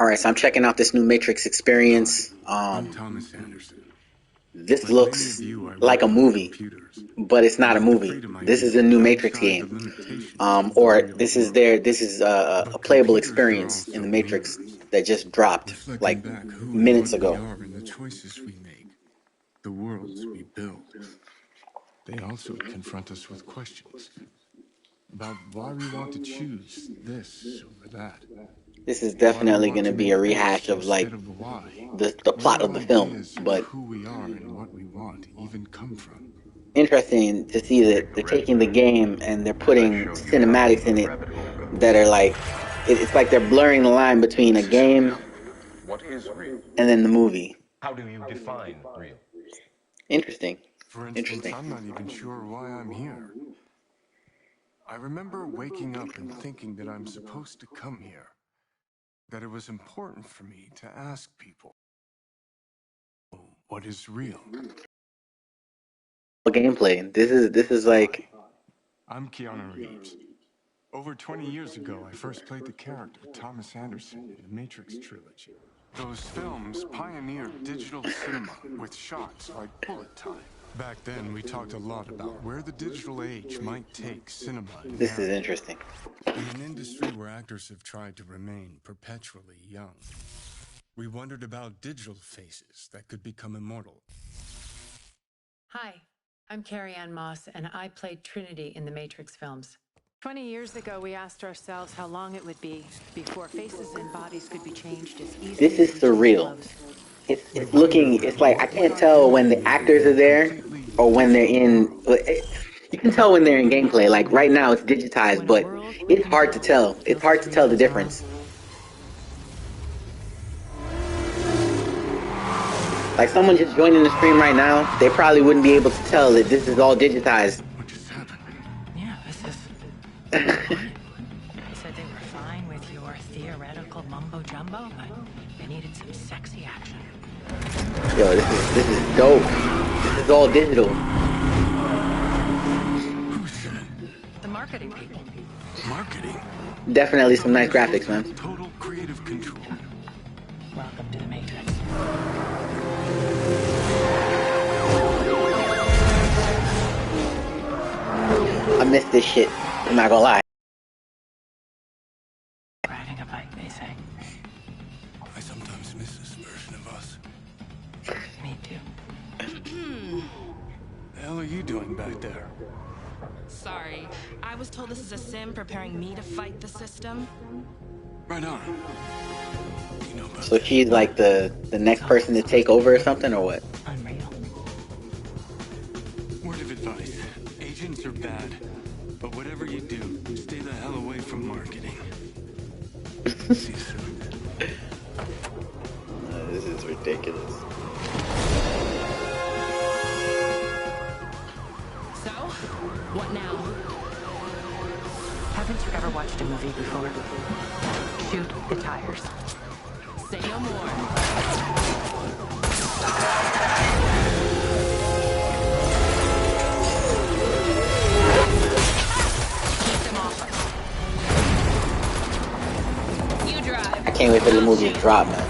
Alright, so I'm checking out this new Matrix experience. I'm Thomas Anderson. This Like looks many of you, I like work a with movie, computers. but it's not a I like the movie. freedom I This is get a new Matrix outside the game, limitations of the or real this is world. a But playable computers are experience in also the Matrix mirrors, that just dropped reflecting like back who and minutes what we ago. are and the choices we make, the worlds we build. They also confront us with questions about why we want to choose this over that, This is why we definitely want going to to be know a rehash X of like instead of Y, the where plot of our the film, ideas of but who we are and what we want even come from. interesting to see that they're taking the game and they're putting cinematics in it that are like it's like they're blurring the line between a game What is real? and then the movie. How do you define real? Interesting. For instance, Interesting. I'm not even sure why I'm here. I remember waking up and thinking that I'm supposed to come here, that it was important for me to ask people, what is real? Gameplay. This is like I'm Keanu Reeves. Over 20 years ago, I first played the character Thomas Anderson in the Matrix trilogy. Those films pioneered digital cinema with shots like bullet time. Back then, we talked a lot about where the digital age might take cinema and this is narrative. interesting. In an industry where actors have tried to remain perpetually young, we wondered about digital faces that could become immortal. Hi, I'm Carrie Ann Moss, and I played Trinity in the Matrix films. 20 years ago, we asked ourselves how long it would be before faces and bodies could be changed as easily This is as we change surreal. clothes. It's looking. It's like I can't tell when the actors are there or when they're in. You can tell when they're in gameplay. Like right now, it's digitized, but it's hard to tell. It's hard to tell the difference. Like someone just joining the stream right now, they probably wouldn't be able to tell that this is all digitized. What just happened? Yeah, this is... They said they were fine with your theoretical mumbo-jumbo, but they needed some sexy action. Yo, this is dope. This is all digital. Who said? The marketing people. Marketing? Definitely some nice graphics, man. Total creative control. Welcome to the Matrix. I miss this shit. I'm not gonna lie. Riding a bike, they say. I sometimes miss this version of us. Me too. The hell are you doing back there? Sorry, I was told this is a sim preparing me to fight the system. Right on. You know about So she's like the next person to take over or something, or what? Unreal. Word of advice. Agents are bad. But whatever you do, stay the hell away from marketing. See you soon. This is ridiculous. So, what now? Haven't you ever watched a movie before? Shoot the tires. Say no more. Keep them off us. You drive. I can't wait for the movie to drop, man.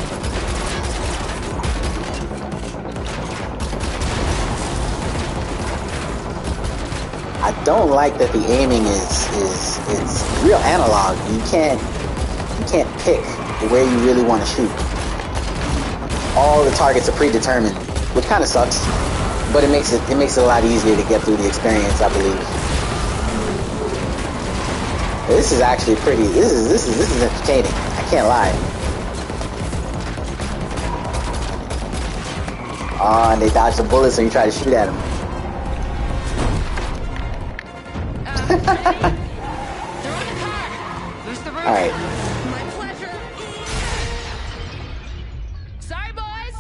I don't like that the aiming is it's real analog. You can't pick where you really want to shoot. All the targets are predetermined, which kind of sucks, but it makes it a lot easier to get through the experience, I believe. This is actually pretty. This is entertaining. I can't lie. Oh, and they dodge the bullets when you try to shoot at them. They're on the car. Who's the roof? All right. My pleasure. Sorry, boys.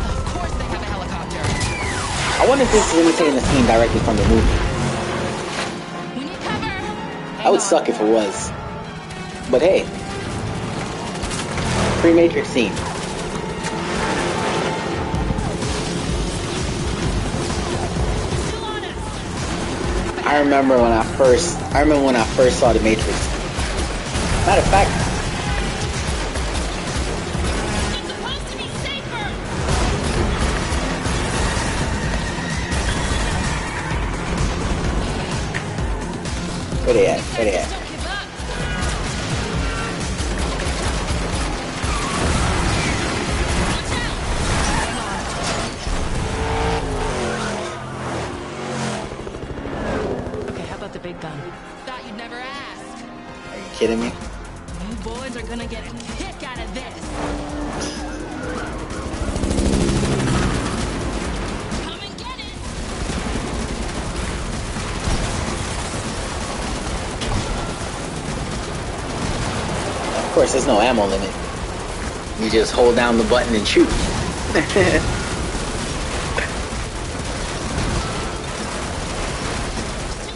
Of course they have a helicopter. I wonder if this is imitating the scene directly from the movie. We need cover. I would suck if it was. But hey. Pre-Matrix scene. I remember when I first saw the Matrix. Matter of fact, It's supposed to be safer. where they at? Where they at? Don't give up. Okay, how about the big gun? Thought you'd never ask. Are you kidding me? You boys are gonna get a kick out of this. Come and get it. Of course, there's no ammo limit. You just hold down the button and shoot. Too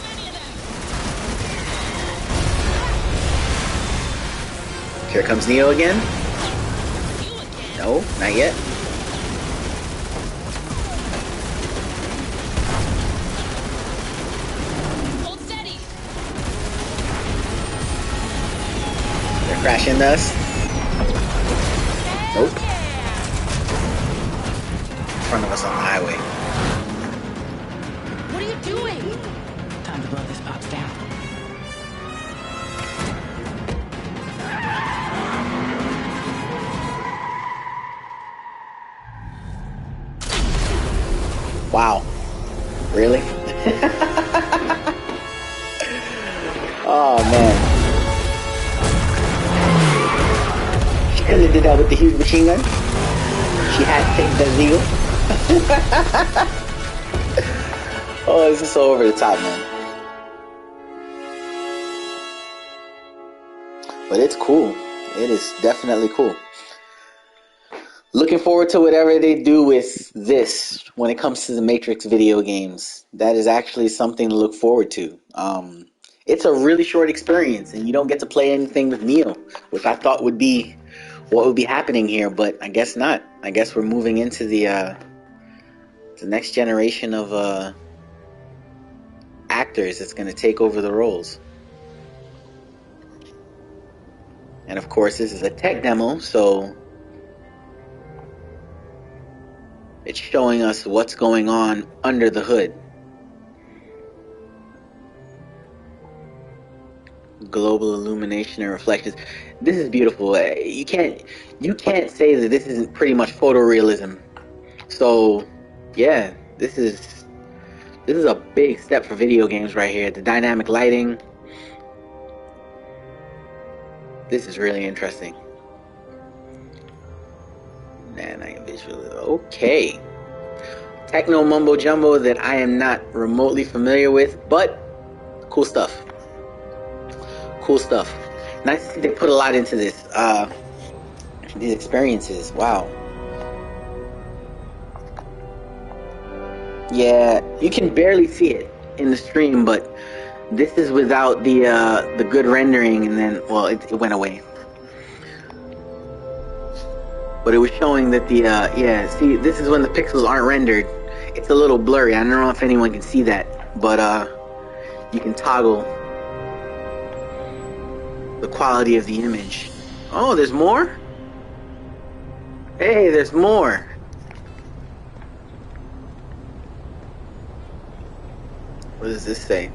many of them. Here comes Neo again. You again. No, not yet. Hold steady. They're crashing into us. Nope. Yeah. In front of us on the highway. What are you doing? Time to blow this box down. Wow. Really? Oh man. She couldn't have did that with the huge machine gun. She had to take that legal. Oh, this is so over the top, man. But it's cool. It is definitely cool. Looking forward to whatever they do with this when it comes to the Matrix video games. That is actually something to look forward to. It's a really short experience, and you don't get to play anything with Neo, which I thought would be what would be happening here, but I guess not. I guess we're moving into the next generation of actors that's going to take over the roles. And of course, this is a tech demo, so it's showing us what's going on under the hood. Global illumination and reflections. This is beautiful. You can't say that this isn't pretty much photorealism. So, yeah, this is a big step for video games right here. The dynamic lighting. This is really interesting. Man, I visually okay. Techno mumbo jumbo that I am not remotely familiar with, but cool stuff. Cool stuff. Nice to see they put a lot into this. These experiences. Wow. Yeah, you can barely see it in the stream, but this is without the good rendering, and then it went away. But it was showing that yeah, see, this is when the pixels aren't rendered. It's a little blurry. I don't know if anyone can see that, but you can toggle the quality of the image. Oh, there's more? Hey, there's more. What does this say?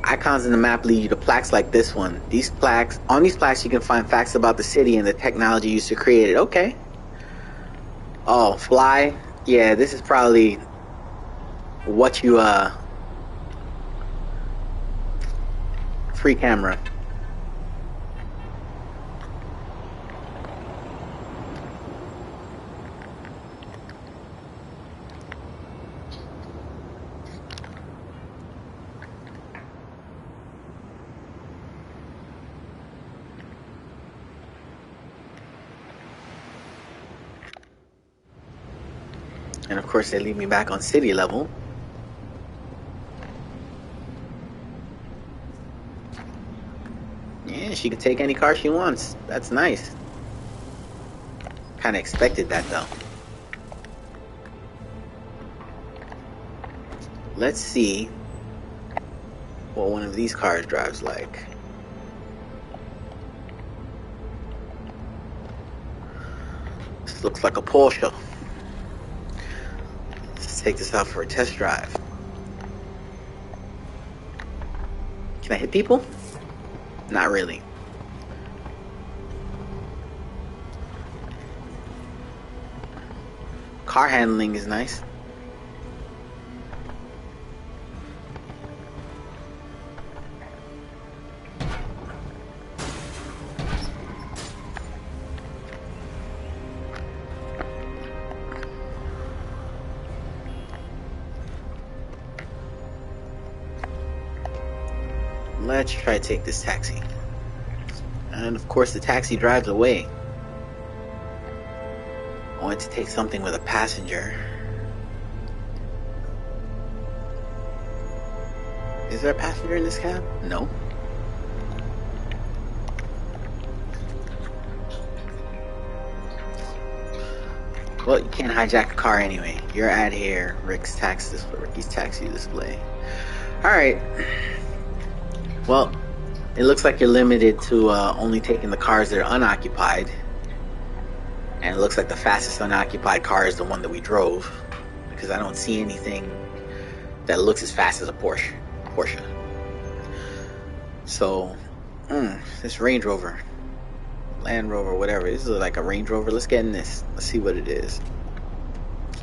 Icons in the map lead you to plaques like this one. On these plaques you can find facts about the city and the technology used to create it. Okay. Oh, fly? Yeah, this is probably what you free camera. And of course they leave me back on city level. Yeah, she can take any car she wants. That's nice. Kinda expected that though. Let's see what one of these cars drives like. looks like a Porsche. Let's take this out for a test drive. Can I hit people? Not really. Car handling is nice. Let's try to take this taxi. And of course the taxi drives away. I want to take something with a passenger. Is there a passenger in this cab? No. Well, you can't hijack a car anyway. Your ad here, Ricky's taxi display. Alright. Well, it looks like you're limited to only taking the cars that are unoccupied. And it looks like the fastest unoccupied car is the one that we drove. Because I don't see anything that looks as fast as a Porsche. So, this Range Rover. Land Rover, whatever. This is like a Range Rover. Let's get in this. Let's see what it is.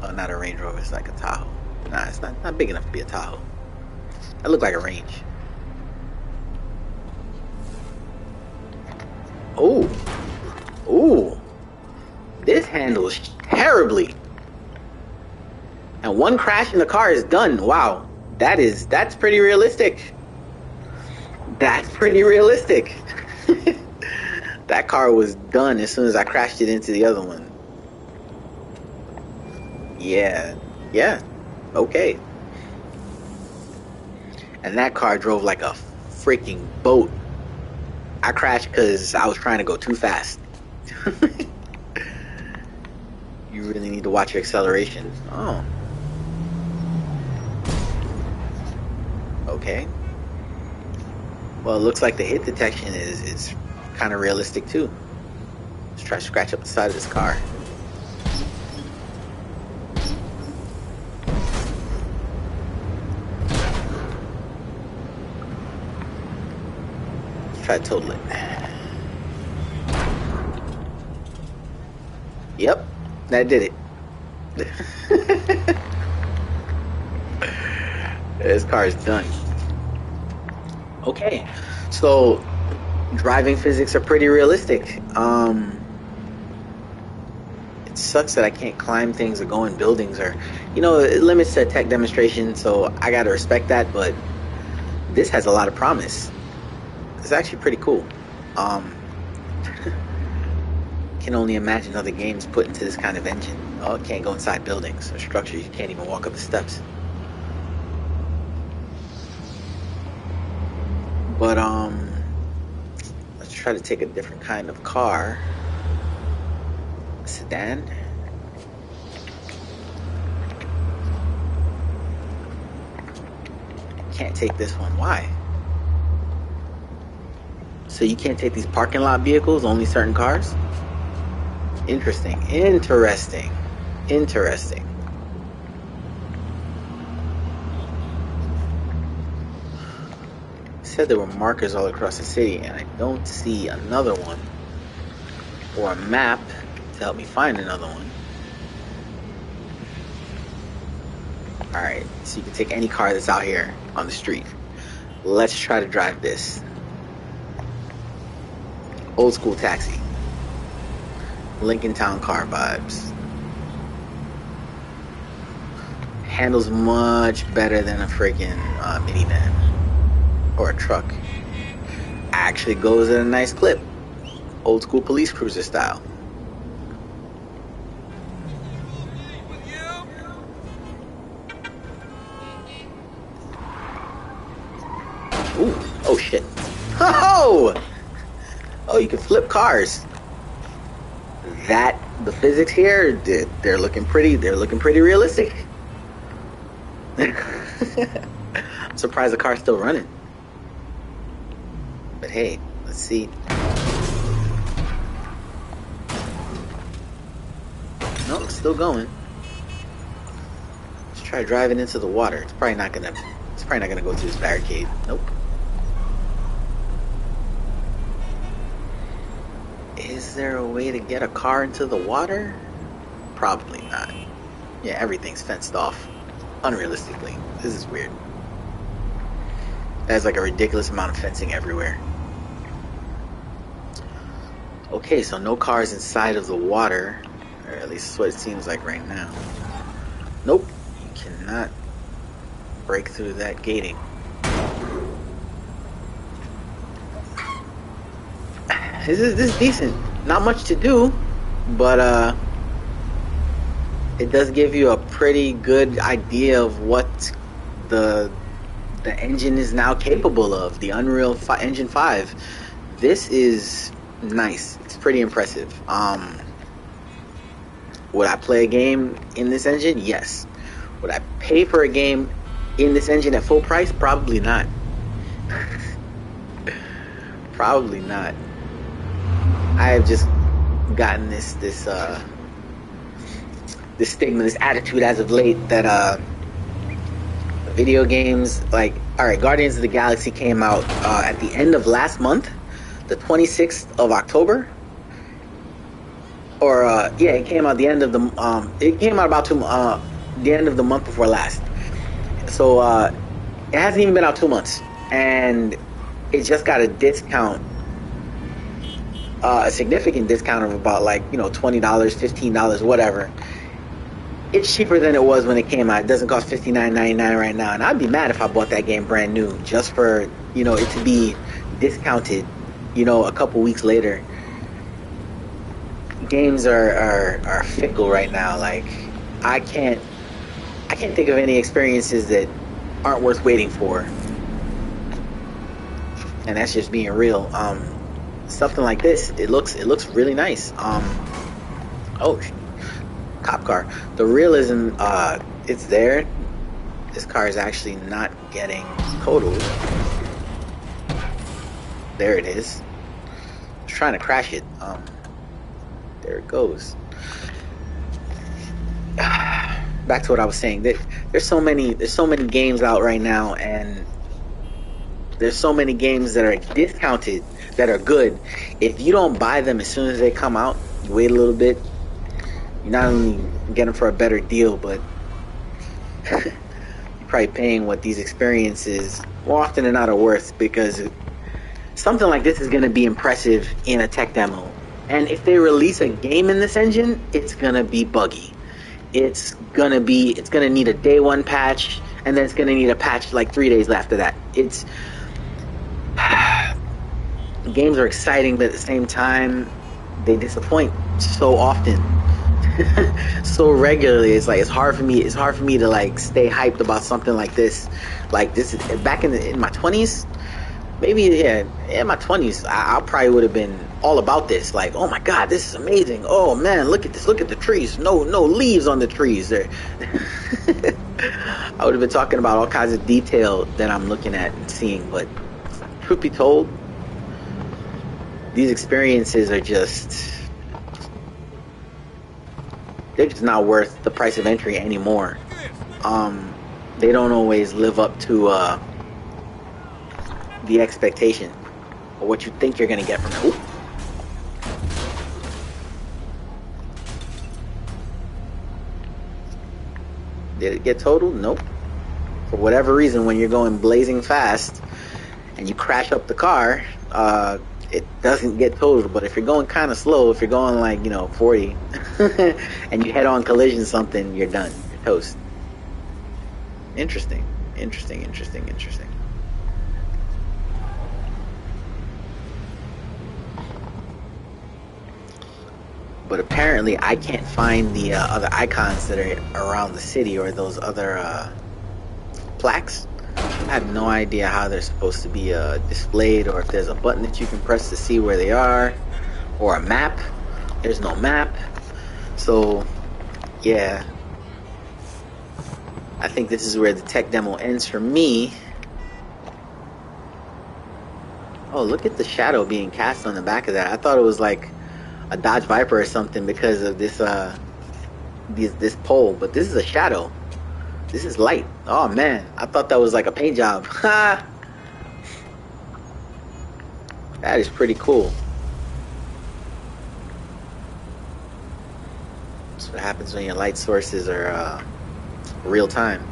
Oh, not a Range Rover. It's like a Tahoe. Nah, it's not big enough to be a Tahoe. That look like a Range. Oh. Ooh. This handles terribly. And one crash in the car is done. Wow. That's pretty realistic. That's pretty realistic. That car was done as soon as I crashed it into the other one. Yeah. Okay. And that car drove like a freaking boat. I crashed because I was trying to go too fast. You really need to watch your acceleration. Oh. Okay. Well, it looks like the hit detection is kind of realistic too. Let's try to scratch up the side of this car. Let's try to total it. Yep, that did it. This car is done. Okay, so driving physics are pretty realistic. It sucks that I can't climb things or go in buildings, or it limits to tech demonstration, so I gotta respect that, but this has a lot of promise. It's actually pretty cool. Can only imagine other games put into this kind of engine. Oh, it can't go inside buildings or structures. You can't even walk up the steps. But let's try to take a different kind of car. A sedan. Can't take this one. Why? So you can't take these parking lot vehicles, only certain cars? Interesting. Said there were markers all across the city, and I don't see another one or a map to help me find another one. Alright, so you can take any car that's out here on the street. Let's try to drive this. Old school taxi. Lincoln Town car vibes. Handles much better than a freaking minivan or a truck. Actually goes at a nice clip. Old school police cruiser style. Ooh, oh shit. Oh, you can flip cars. The physics here, they're looking pretty realistic. I'm surprised the car's still running. But hey, let's see. Nope, still going. Let's try driving into the water. It's probably not gonna go through this barricade. Nope. Is there a way to get a car into the water? Probably not. Yeah, everything's fenced off. Unrealistically. This is weird. There's like a ridiculous amount of fencing everywhere. Okay, so no cars inside of the water. Or at least that's what it seems like right now. Nope. You cannot break through that gating. This is decent. Not much to do, but it does give you a pretty good idea of what the engine is now capable of. The Unreal Engine 5. This is nice. It's pretty impressive. Would I play a game in this engine? Yes. Would I pay for a game in this engine at full price? Probably not. Probably not. I have just gotten this stigma, this attitude as of late that video games, like, alright, Guardians of the Galaxy came out at the end of last month, the 26th of October. Or yeah, it came out the end of the it came out about the end of the month before last. So it hasn't even been out 2 months, and it just got a discount, a significant discount of about, like, $20, $15, whatever. It's cheaper than it was when it came out. It doesn't cost $59.99 right now, and I'd be mad if I bought that game brand new just for it to be discounted a couple weeks later. Games are fickle right now. Like, I can't think of any experiences that aren't worth waiting for, and that's just being real. Something like this, it looks really nice. Oh, cop car. The realism, it's there. This car is actually not getting totaled. There it is. I was trying to crash it. There it goes. Back to what I was saying. There's so many games out right now, and there's so many games that are discounted that are good. If you don't buy them as soon as they come out, you wait a little bit, you not only get them for a better deal, but you're probably paying what these experiences more often than not are worth, because something like this is going to be impressive in a tech demo. And if they release a game in this engine, it's going to be buggy. It's going to need a day one patch, and then it's going to need a patch like 3 days after that. Games are exciting, but at the same time, they disappoint so often. So regularly. It's hard for me to like stay hyped about something like this. Like, this is back in my 20s. Maybe, yeah, in my 20s, I probably would have been all about this. Like, oh my god, this is amazing. Oh man, look at this. Look at the trees. No leaves on the trees. There. I would have been talking about all kinds of detail that I'm looking at and seeing. But truth be told, these experiences are they're just not worth the price of entry anymore. They don't always live up to the expectation or what you think you're gonna get from it. Ooh. Did it get totaled? Nope. For whatever reason, when you're going blazing fast and you crash up the car, it doesn't get totaled. But if you're going kind of slow, if you're going like 40 and you head on collision something, you're done. You're toast. Interesting. But apparently I can't find the other icons that are around the city, or those other plaques. I have no idea how they're supposed to be displayed, or if there's a button that you can press to see where they are, or a map. There's no map. So yeah, I think this is where the tech demo ends for me. Oh, look at the shadow being cast on the back of that. I thought it was like a Dodge Viper or something because of this this pole, but this is a shadow. This is light. Oh man, I thought that was like a paint job. Ha! That is pretty cool. That's what happens when your light sources are real time.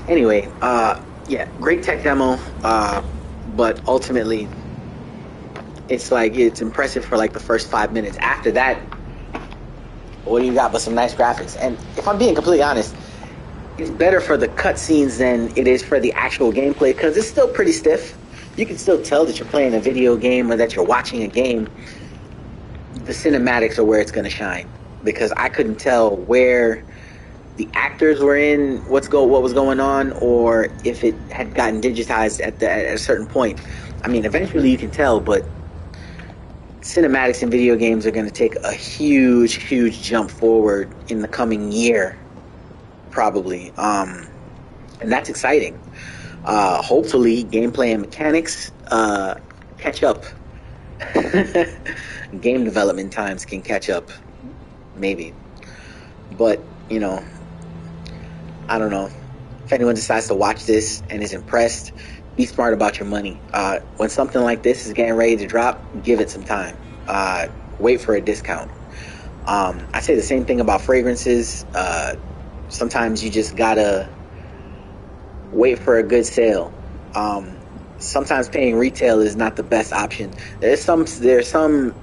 Anyway, yeah, great tech demo, but ultimately, it's like, it's impressive for like the first 5 minutes. After that, what do you got but some nice graphics? And if I'm being completely honest, it's better for the cutscenes than it is for the actual gameplay, because it's still pretty stiff. You can still tell that you're playing a video game or that you're watching a game. The cinematics are where it's going to shine, because I couldn't tell where the actors were in what was going on, or if it had gotten digitized at a certain point. I mean, eventually you can tell, but cinematics in video games are going to take a huge jump forward in the coming year, probably, and that's exciting. Hopefully gameplay and mechanics catch up. Game development times can catch up, maybe, but you know, I don't know. If anyone decides to watch this and is impressed, be smart about your money. When something like this is getting ready to drop, give it some time. Wait for a discount. I say the same thing about fragrances. Sometimes you just gotta wait for a good sale. Sometimes paying retail is not the best option. There's some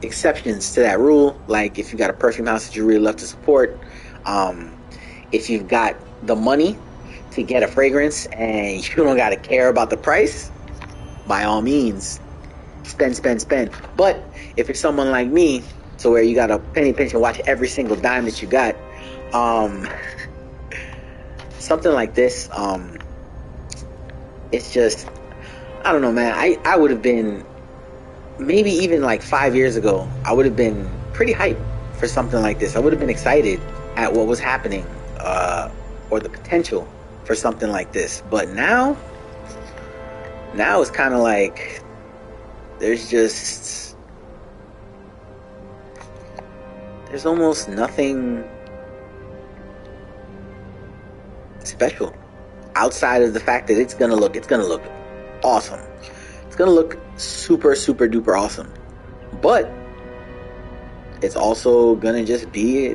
exceptions to that rule, like if you got a perfume house that you really love to support, if you've got the money to get a fragrance and you don't got to care about the price, by all means, spend. But if you're someone like me, so where you got to penny pinch and watch every single dime that you got, something like this, it's just, I don't know, man. I would have been, maybe even like 5 years ago, I would have been pretty hyped for something like this. I would have been excited at what was happening, or the potential for something like this. But now it's kind of like there's almost nothing special outside of the fact that it's gonna look awesome. It's gonna look super duper awesome, but it's also gonna just be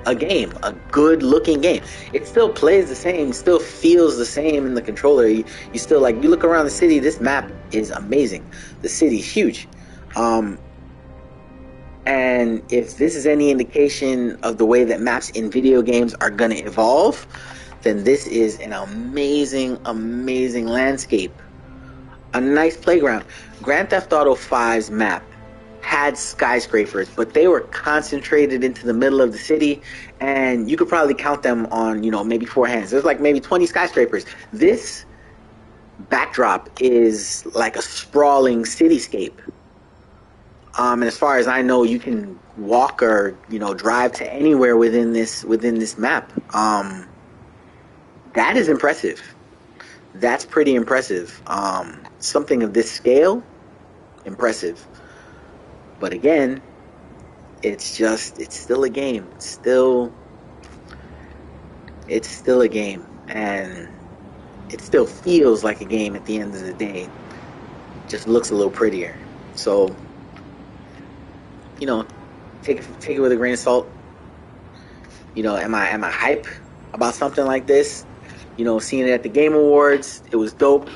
a game, a good looking game. It still plays the same, still feels the same in the controller. You still, like, you look around the city, this map is amazing. The city's huge. And if this is any indication of the way that maps in video games are gonna evolve, then this is an amazing landscape. A nice playground. Grand Theft Auto 5's map had skyscrapers, but they were concentrated into the middle of the city, and you could probably count them on, maybe 4 hands. There's like maybe 20 skyscrapers. This backdrop is like a sprawling cityscape. And as far as I know, you can walk or, drive to anywhere within this map. That is impressive. That's pretty impressive. Something of this scale, impressive. But again, it's still a game. It's still a game, and it still feels like a game at the end of the day. Just looks a little prettier. So, take it with a grain of salt. Am I hype about something like this? Seeing it at the Game Awards, it was dope.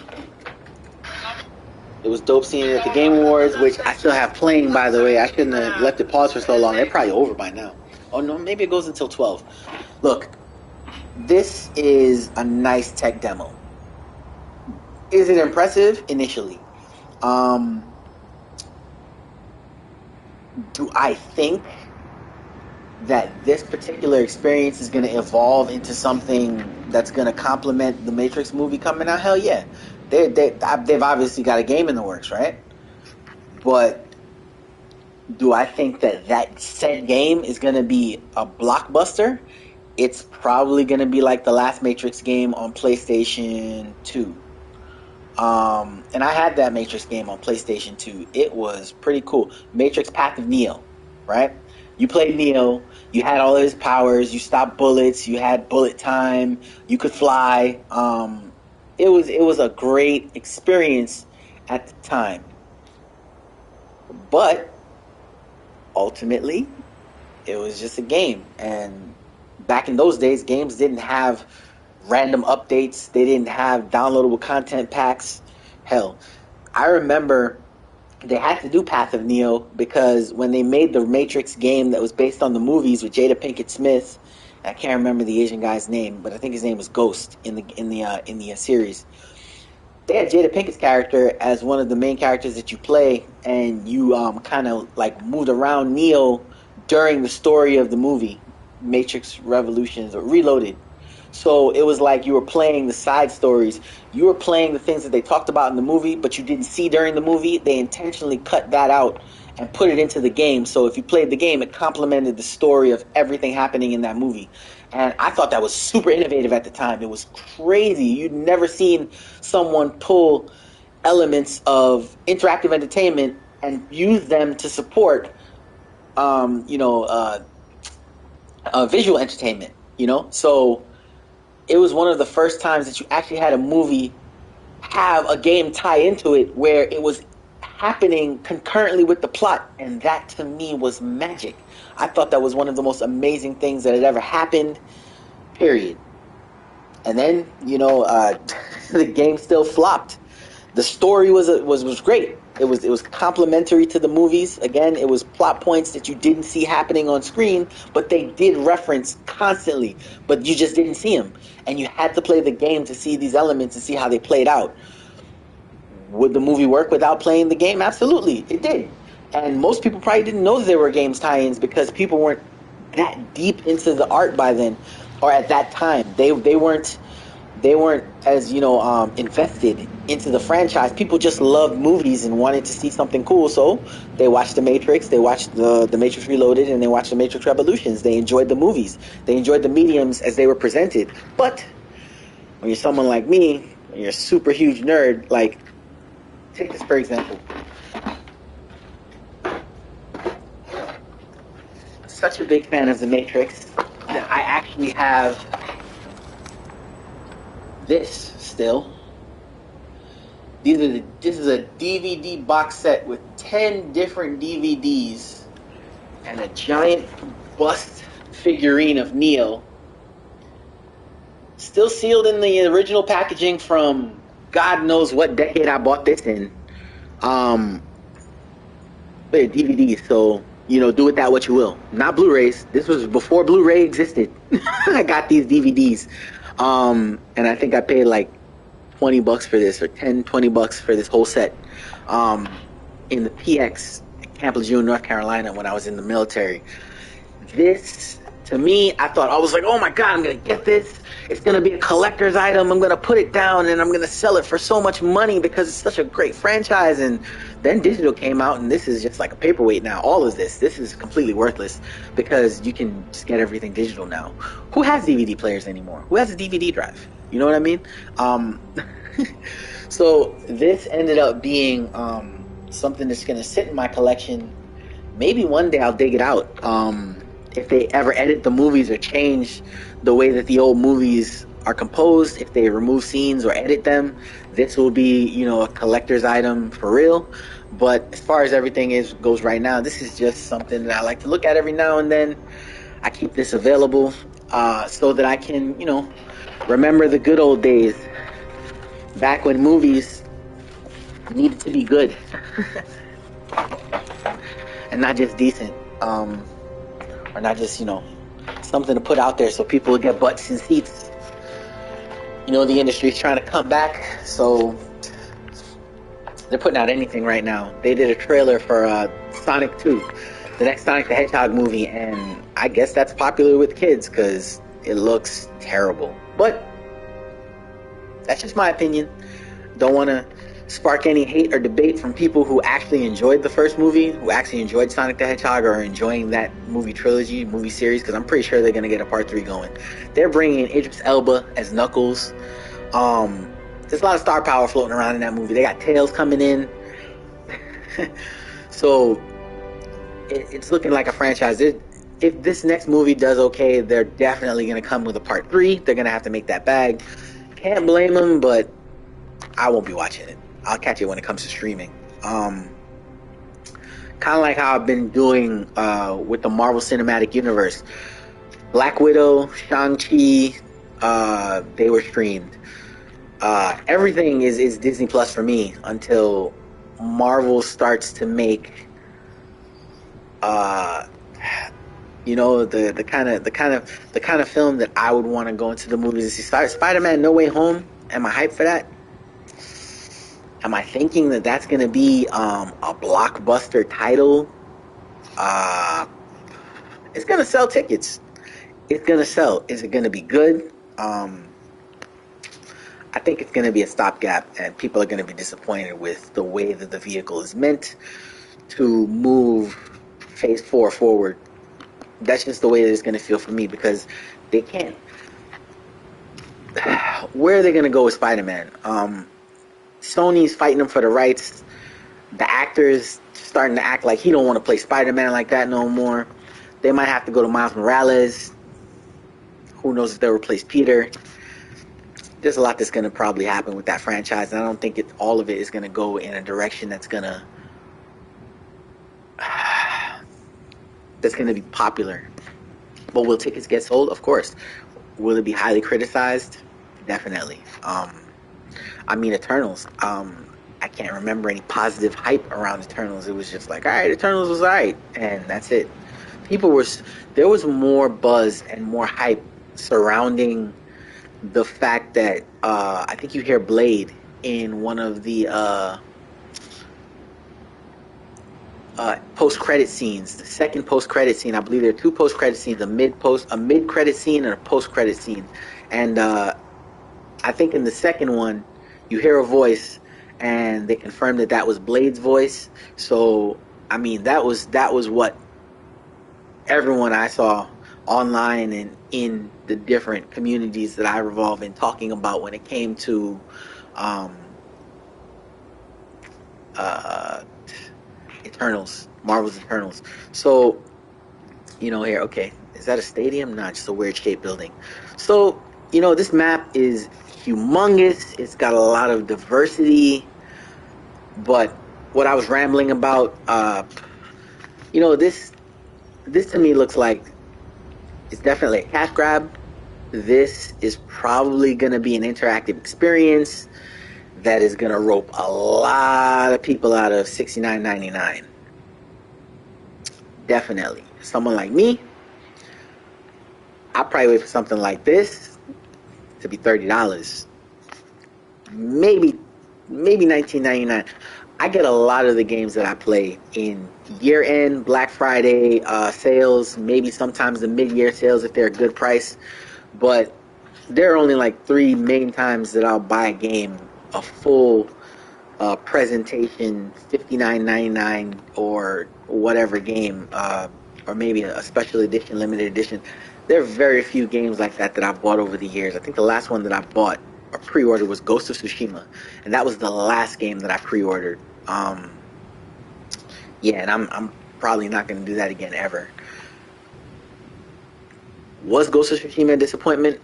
It was dope seeing it at the Game Awards, which I still have playing, by the way. I shouldn't have left it paused for so long. They're probably over by now. Oh, no, maybe it goes until 12. Look, this is a nice tech demo. Is it impressive? Initially. Do I think that this particular experience is going to evolve into something that's going to complement the Matrix movie coming out? Hell yeah. They've obviously got a game in the works, right? But do I think that said game is going to be a blockbuster? It's probably going to be like the last Matrix game on PlayStation 2. And I had that Matrix game on PlayStation 2. It was pretty cool. Matrix Path of Neo, right? You played Neo. You had all his powers. You stopped bullets. You had bullet time. You could fly. It was a great experience at the time. But ultimately, it was just a game. And back in those days, games didn't have random updates. They didn't have downloadable content packs. Hell, I remember they had to do Path of Neo because when they made the Matrix game that was based on the movies with Jada Pinkett Smith, I can't remember the Asian guy's name, but I think his name was Ghost in the series. They had Jada Pinkett's character as one of the main characters that you play, and you kind of like moved around Neo during the story of the movie Matrix Revolutions or Reloaded. So it was like you were playing the side stories. You were playing the things that they talked about in the movie, but you didn't see during the movie. They intentionally cut that out and put it into the game. So if you played the game, it complemented the story of everything happening in that movie. And I thought that was super innovative at the time. It was crazy. You'd never seen someone pull elements of interactive entertainment and use them to support, visual entertainment. So it was one of the first times that you actually had a movie have a game tie into it where it was happening concurrently with the plot, and that to me was magic. I thought that was one of the most amazing things that had ever happened, period. And then, the game still flopped. The story was great. It was complementary to the movies. Again, it was plot points that you didn't see happening on screen, but they did reference constantly, but you just didn't see them. And you had to play the game to see these elements and see how they played out. Would the movie work without playing the game? Absolutely, it did. And most people probably didn't know that there were games tie-ins because people weren't that deep into the art by then, or at that time. They weren't as invested into the franchise. People just loved movies and wanted to see something cool, so they watched The Matrix, they watched the Matrix Reloaded, and they watched the Matrix Revolutions. They enjoyed the movies, they enjoyed the mediums as they were presented. But when you're someone like me, when you're a super huge nerd, like, take this for example. Such a big fan of The Matrix that I actually have this still. This is a DVD box set with 10 different DVDs and a giant bust figurine of Neo. Still sealed in the original packaging from God knows what decade I bought this in. But DVDs, so do with that what you will. Not Blu-rays. This was before Blu-ray existed. I got these DVDs. And I think I paid like $20 for this, or $20 for this whole set, in the PX at Camp Lejeune, North Carolina, when I was in the military. This, to me, I was like, oh my God, I'm going to get this. It's going to be a collector's item. I'm going to put it down and I'm going to sell it for so much money because it's such a great franchise. And then digital came out, and this is just like a paperweight now. All of this is completely worthless because you can just get everything digital now. Who has DVD players anymore? Who has a DVD drive? You know what I mean? So this ended up being something that's going to sit in my collection. Maybe one day I'll dig it out. If they ever edit the movies or change the way that the old movies are composed, if they remove scenes or edit them, this will be, a collector's item for real. But as far as everything goes right now, this is just something that I like to look at every now and then. I keep this available so that I can, remember the good old days, back when movies needed to be good and not just decent, or not just, something to put out there so people will get butts in seats. The industry's trying to come back, so they're putting out anything right now. They did a trailer for Sonic 2, the next Sonic the Hedgehog movie, and I guess that's popular with kids because it looks terrible. But that's just my opinion. Don't want to spark any hate or debate from people who actually enjoyed the first movie, who actually enjoyed Sonic the Hedgehog, or enjoying that movie trilogy, movie series, because I'm pretty sure they're going to get a part 3 going. They're bringing in Idris Elba as Knuckles. There's a lot of star power floating around in that movie. They got Tails coming in. So it's looking like a franchise. if this next movie does okay, they're definitely going to come with a part 3. They're going to have to make that bag. Can't blame them, but I won't be watching it. I'll catch it when it comes to streaming. Kind of like how I've been doing with the Marvel Cinematic Universe. Black Widow, Shang-Chi, they were streamed. Everything is Disney Plus for me until Marvel starts to make the kind of film that I would want to go into the movies and see. Spider-Man No Way Home. Am I hyped for that? Am I thinking that that's going to be a blockbuster title? It's going to sell tickets. It's going to sell. Is it going to be good? I think it's going to be a stopgap, and people are going to be disappointed with the way that the vehicle is meant to move Phase 4 forward. That's just the way that it's going to feel for me, because they can't. Where are they going to go with Spider-Man? Sony's fighting them for the rights. The actor's starting to act like he don't want to play Spider-Man like that no more. They might have to go to Miles Morales. Who knows if they'll replace Peter? There's a lot that's going to probably happen with that franchise, and I don't think all of it is going to go in a direction that's going to be popular. But will tickets get sold? Of course. Will it be highly criticized? Definitely. Eternals. I can't remember any positive hype around Eternals. It was just like, all right, Eternals was all right, and that's it. There was more buzz and more hype surrounding the fact that I think you hear Blade in one of the post-credit scenes, the second post-credit scene. I believe there are 2 post-credit scenes, a mid-credit scene and a post-credit scene. And I think in the second one, you hear a voice, and they confirmed that was Blade's voice. So, I mean, that was what everyone I saw online and in the different communities that I revolve in talking about when it came to Eternals, Marvel's Eternals. So, here, okay, is that a stadium? Not just a weird shaped building. So, this map is humongous. It's got a lot of diversity. But what I was rambling about, this to me looks like it's definitely a cash grab. This is probably going to be an interactive experience that is going to rope a lot of people out of $69.99. Definitely. Someone like me, I'll probably wait for something like this to be $30. Maybe $19.99. I get a lot of the games that I play in year-end, Black Friday sales, maybe sometimes the mid-year sales if they're a good price. But there are only like 3 main times that I'll buy a game, a full presentation, $59.99 or whatever game, or maybe a special edition, limited edition. There are very few games like that I've bought over the years. I think the last one that I bought or pre-ordered was Ghost of Tsushima, and that was the last game that I pre-ordered. And I'm probably not going to do that again ever. Was Ghost of Tsushima a disappointment?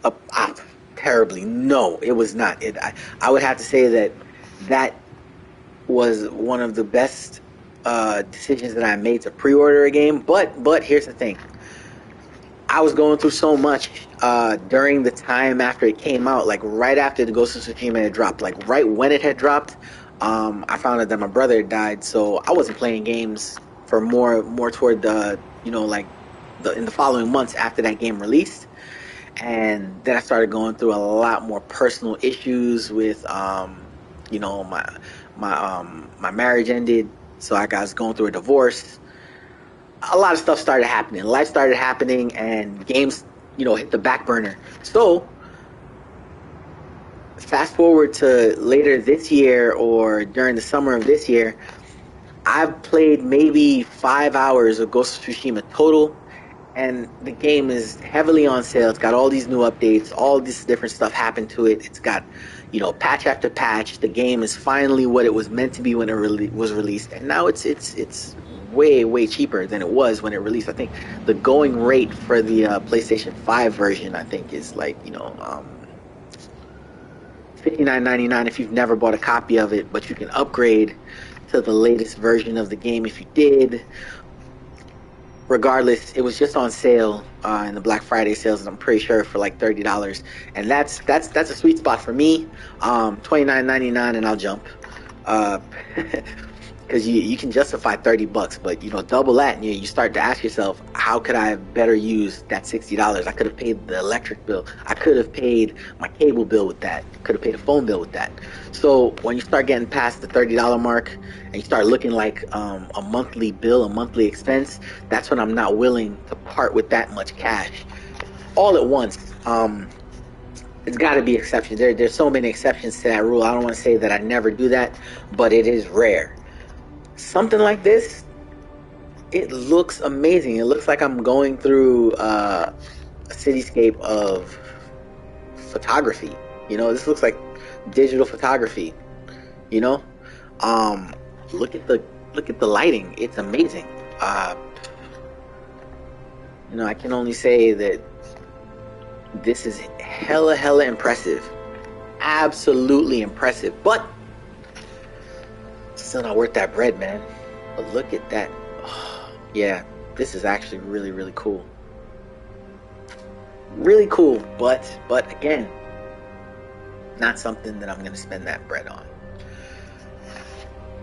Terribly. No, it was not. I would have to say that was one of the best decisions that I made to pre-order a game. But here's the thing. I was going through so much during the time after it came out, like right after the Ghost of Tsushima had dropped, like right when it had dropped. I found out that my brother had died, so I wasn't playing games for more toward the in the following months after that game released. And then I started going through a lot more personal issues with my marriage ended, so I was going through a divorce. A lot of stuff started happening. Life started happening, and games, hit the back burner. So, fast forward to later this year or during the summer of this year, I've played maybe 5 hours of Ghost of Tsushima total, and the game is heavily on sale. It's got all these new updates, all this different stuff happened to it. It's got, patch after patch. The game is finally what it was meant to be when it was released, and now it's way cheaper than it was when it released. I think the going rate for the PlayStation 5 version, I think, is like, $59.99 if you've never bought a copy of it, but you can upgrade to the latest version of the game if you did. Regardless, it was just on sale in the Black Friday sales, and I'm pretty sure for like $30, and that's a sweet spot for me. $29.99, and I'll jump, because you can justify $30, but double that, and you start to ask yourself, how could I better use that $60? I could have paid the electric bill, I could have paid my cable bill with that, could have paid a phone bill with that. So when you start getting past the $30 mark and you start looking like a monthly bill, a monthly expense, that's when I'm not willing to part with that much cash all at once. It's got to be exceptions. There's so many exceptions to that rule. I don't want to say that I never do that, but it is rare. Something like this, it looks amazing. It looks like I'm going through a cityscape of photography. This looks like digital photography. Look at the lighting. It's amazing. I can only say that this is hella impressive. Absolutely impressive. But still not worth that bread, man. But look at that. Oh, yeah, this is actually really cool. Really cool, but again, not something that I'm going to spend that bread on.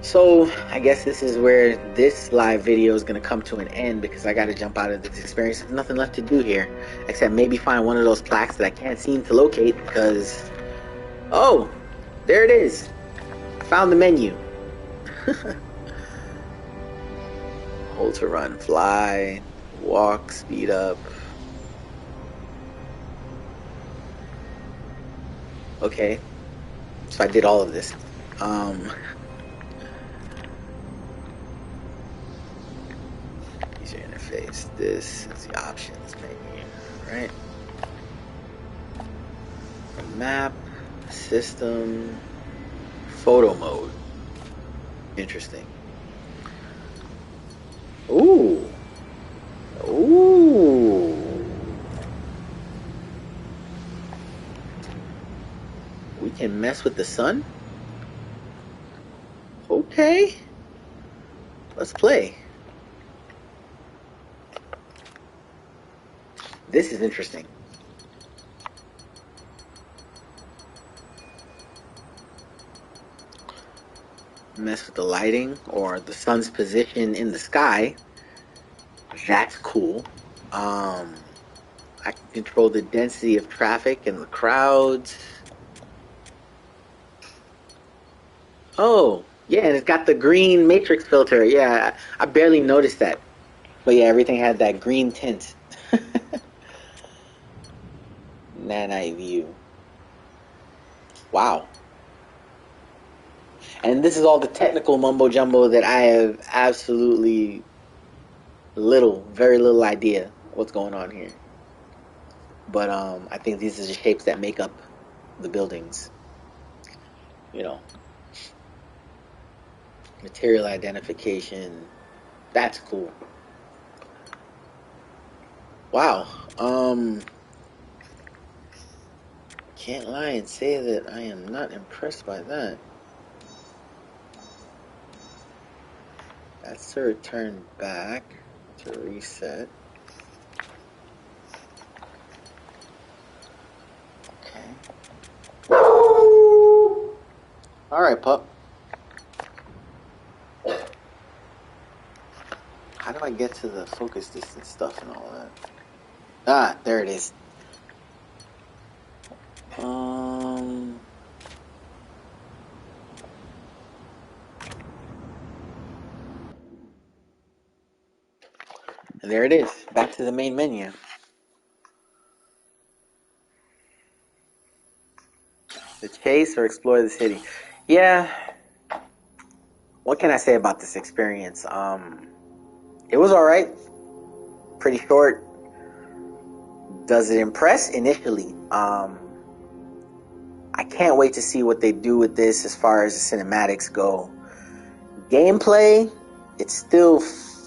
So I guess this is where this live video is going to come to an end, because I got to jump out of this experience. There's nothing left to do here except maybe find one of those plaques that I can't seem to locate, because oh, there it is. I found the menu. Hold to run, fly, walk, speed up. Okay, so I did all of this. User interface. This is the options menu, right? Map, system, photo mode. Interesting. Ooh. We can mess with the sun? Okay. Let's play. This is interesting. Mess with the lighting or the sun's position in the sky. That's cool. I can control the density of traffic and the crowds. Oh, yeah, and it's got the green Matrix filter. Yeah, I barely noticed that. But yeah, everything had that green tint. Nanite view. Wow. And this is all the technical mumbo jumbo that I have absolutely very little idea what's going on here. But I think these are the shapes that make up the buildings. Material identification. That's cool. Wow. Can't lie and say that I am not impressed by that. That's to return back, to reset. Okay. Alright, pup. How do I get to the focus distance stuff and all that? Ah, there it is. And there it is. Back to the main menu. The chase or explore the city. Yeah. What can I say about this experience? It was alright. Pretty short. Does it impress? Initially. I can't wait to see what they do with this as far as the cinematics go. Gameplay, it's still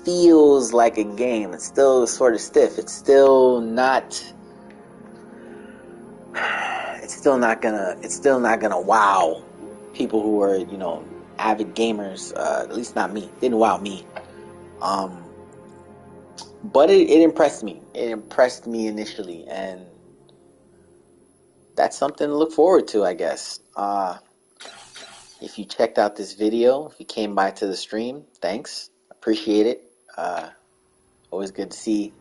feels like a game. It's still sort of stiff. It's still not gonna wow people who are, you know, avid gamers. At least not me. Didn't wow me. But it impressed me. It impressed me initially, and that's something to look forward to, I guess. If you checked out this video, if you came by to the stream, thanks. Appreciate it. Always good to see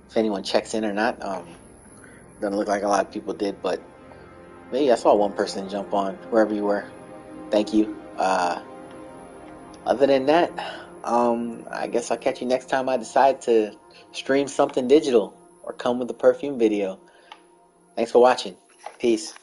if anyone checks in or not. Doesn't look like a lot of people did, but maybe I saw one person jump on, wherever you were. Thank you. Other than that, I guess I'll catch you next time I decide to stream something digital or come with a perfume video. Thanks for watching. Peace.